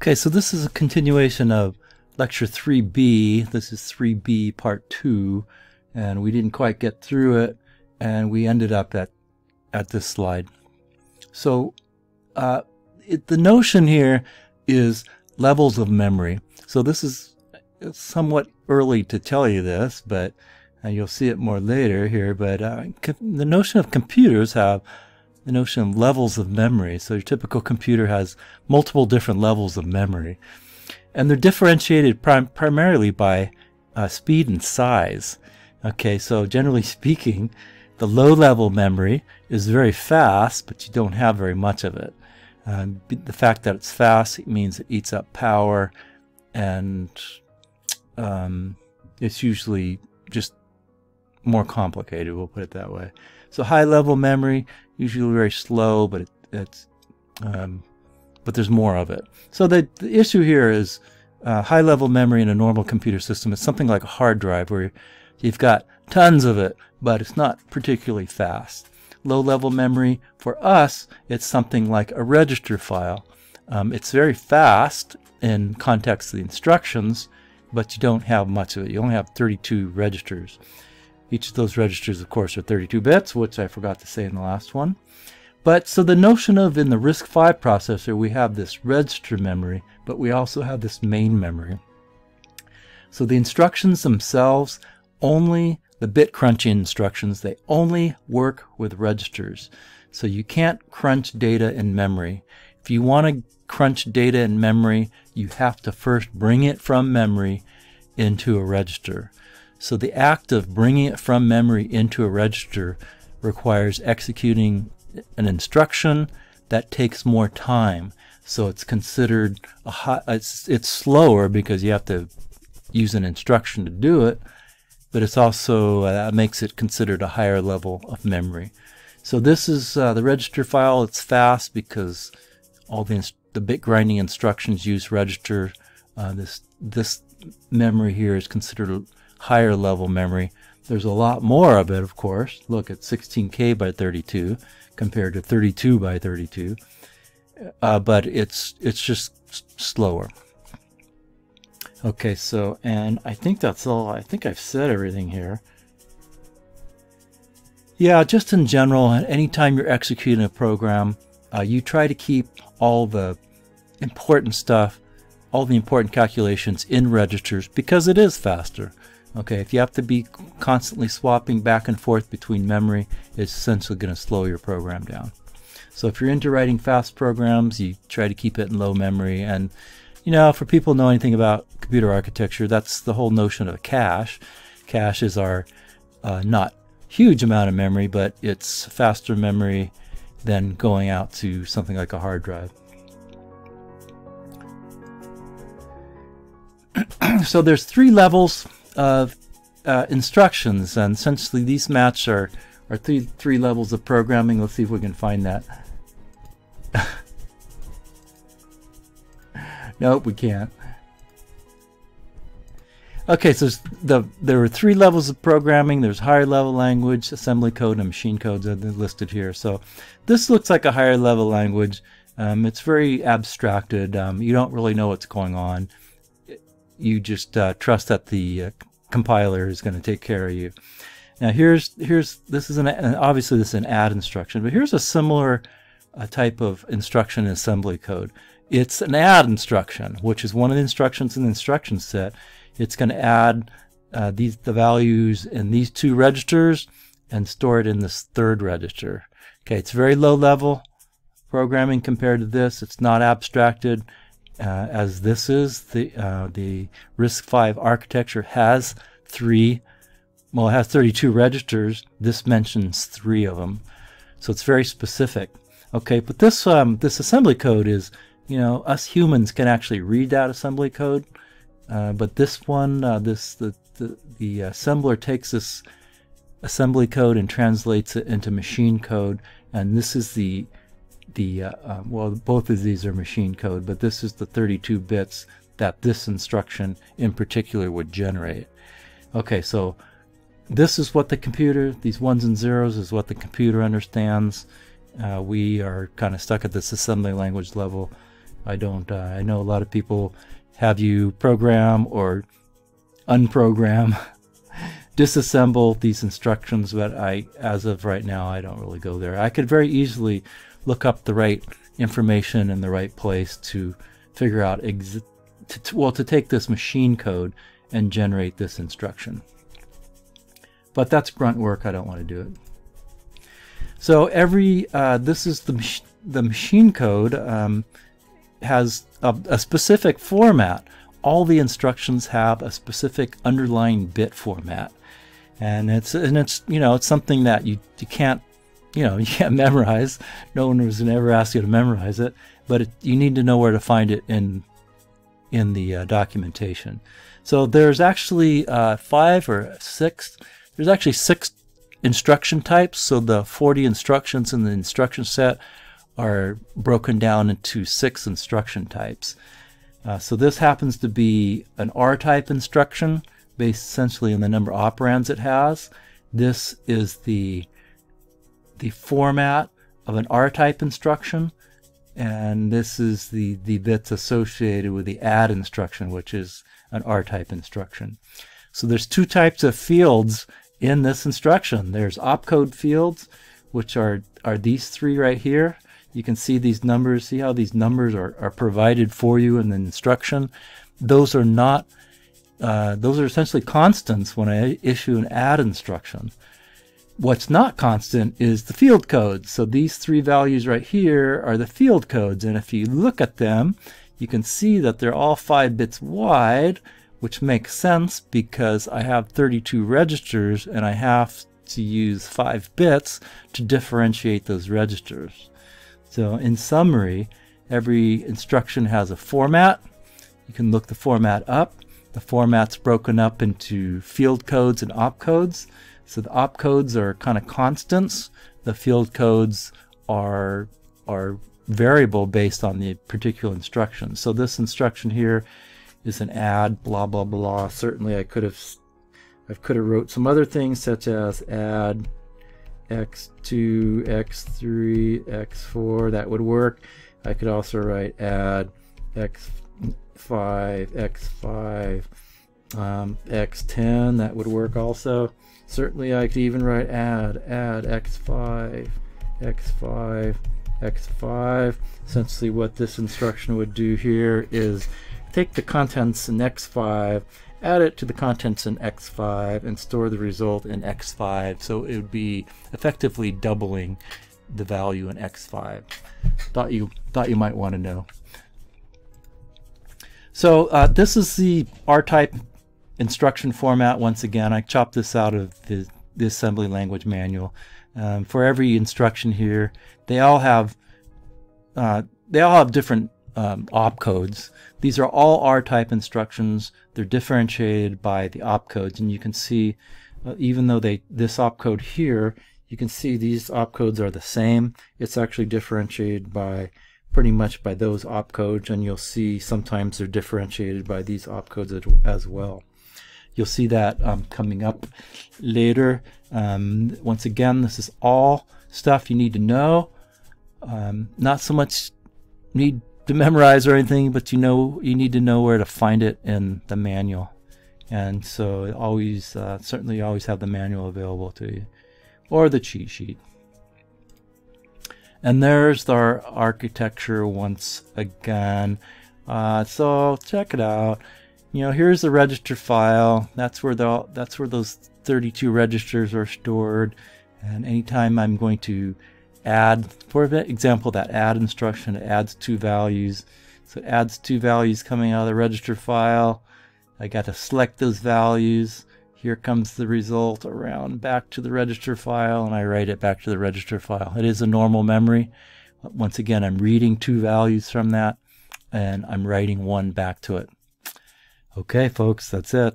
Okay, so this is a continuation of lecture 3B. This is 3B part 2, and we didn't quite get through it, and we ended up at this slide. So the notion here is levels of memory. So this is somewhat early to tell you this, but you'll see it more later here. But the notion of computers have the notion of levels of memory. So your typical computer has multiple different levels of memory, and they're differentiated primarily by speed and size. Okay, so generally speaking, the low-level memory is very fast, but you don't have very much of it. The fact that it's fast, it means it eats up power, and it's usually just more complicated, we'll put it that way. So high-level memory, usually very slow, but but there's more of it. So the issue here is high-level memory in a normal computer system is something like a hard drive, where you've got tons of it, but it's not particularly fast. Low-level memory, for us, it's something like a register file. It's very fast in context of the instructions, but you don't have much of it. You only have 32 registers. Each of those registers, of course, are 32 bits, which I forgot to say in the last one. But so the notion of, in the RISC-V processor, we have this register memory, but we also have this main memory. So the instructions themselves, only the bit crunching instructions, they only work with registers. So you can't crunch data in memory. If you want to crunch data in memory, you have to first bring it from memory into a register. So the act of bringing it from memory into a register requires executing an instruction that takes more time. So it's considered it's slower because you have to use an instruction to do it, but it's also that makes it considered a higher level of memory. So this is the register file. It's fast because all the bit grinding instructions use register. This memory here is considered higher level memory. There's a lot more of it, of course. Look at 16K by 32 compared to 32 by 32, but it's just slower. Okay, so, and I think that's all. I think I've said everything here. Yeah, just in general, anytime you're executing a program, you try to keep all the important stuff, all the important calculations in registers, because it is faster. Okay, if you have to be constantly swapping back and forth between memory, it's essentially going to slow your program down. So if you're into writing fast programs, you try to keep it in low memory. And you know, for people who know anything about computer architecture, that's the whole notion of a cache. Cache is our not huge amount of memory, but it's faster memory than going out to something like a hard drive. So there's 3 levels of instructions, and essentially these match are three levels of programming. Let's see if we can find that. Nope, we can't. Okay, so there are 3 levels of programming. There's higher level language, assembly code, and machine codes are listed here. So this looks like a higher level language. It's very abstracted. You don't really know what's going on. You just trust that the compiler is going to take care of you. Now this is obviously this is an add instruction, but here's a similar type of instruction in assembly code. It's an add instruction, which is one of the instructions in the instruction set. It's going to add the values in these 2 registers and store it in this 3rd register. Okay, it's very low level programming compared to this. It's not abstracted as this is. The RISC-V architecture has it has 32 registers. This mentions 3 of them, so it's very specific. Okay, but this assembly code is, you know, us humans can actually read that assembly code, but this one, the assembler takes this assembly code and translates it into machine code, and this is well, both of these are machine code, but this is the 32 bits that this instruction in particular would generate. Okay, so this is what the computer, these 1s and 0s is what the computer understands. We are kind of stuck at this assembly language level. I don't. I know a lot of people have you program or unprogram, disassemble these instructions, but as of right now, I don't really go there. I could very easily look up the right information in the right place to figure out to take this machine code and generate this instruction. But that's grunt work. I don't want to do it. So this is the machine code has a specific format. All the instructions have a specific underlying bit format, and it's something that you can't you can't memorize. No one was going to ever ask you to memorize it, but you need to know where to find it in the documentation. So there's actually 5 or 6. There's actually 6 instruction types. So the 40 instructions in the instruction set are broken down into 6 instruction types. So this happens to be an R-type instruction based essentially on the number of operands it has. This is the format of an R-type instruction, and this is the bits associated with the add instruction, which is an R-type instruction. So there's 2 types of fields in this instruction. There's opcode fields, which are these 3 right here. You can see these numbers. See how these numbers are provided for you in the instruction. Those are not. Those are essentially constants when I issue an add instruction. What's not constant is the field codes. So these 3 values right here are the field codes, and if you look at them, you can see that they're all 5 bits wide, which makes sense because I have 32 registers and I have to use 5 bits to differentiate those registers. So in summary, every instruction has a format. You can look the format up. The format's broken up into field codes and opcodes. So the opcodes are kind of constants. The field codes are variable based on the particular instruction. So this instruction here is an add blah blah blah. Certainly I could have wrote some other things such as add x2, x3, x4. That would work. I could also write add x5, x5, x10. That would work also. Certainly I could even write add x5, x5, x5. Essentially what this instruction would do here is take the contents in x5, add it to the contents in x5, and store the result in x5. So it would be effectively doubling the value in x5. Thought you might want to know. So this is the R-type instruction format. Once again, I chopped this out of the assembly language manual. For every instruction here, they all have different opcodes. These are all R-type instructions. They're differentiated by the opcodes, and you can see even though this opcode here, you can see these opcodes are the same. It's actually differentiated by pretty much by those opcodes, and you'll see sometimes they're differentiated by these opcodes as well. You'll see that coming up later. Once again, this is all stuff you need to know. Not so much need to memorize or anything, but you need to know where to find it in the manual. And so always, certainly always have the manual available to you, or the cheat sheet. And there's our architecture once again. So check it out. Here's the register file. That's where those 32 registers are stored. And anytime I'm going to add, for example, that add instruction, it adds 2 values. So it adds 2 values coming out of the register file. I got to select those values. Here comes the result around back to the register file, and I write it back to the register file. It is a normal memory. Once again, I'm reading 2 values from that, and I'm writing 1 back to it. Okay, folks, that's it.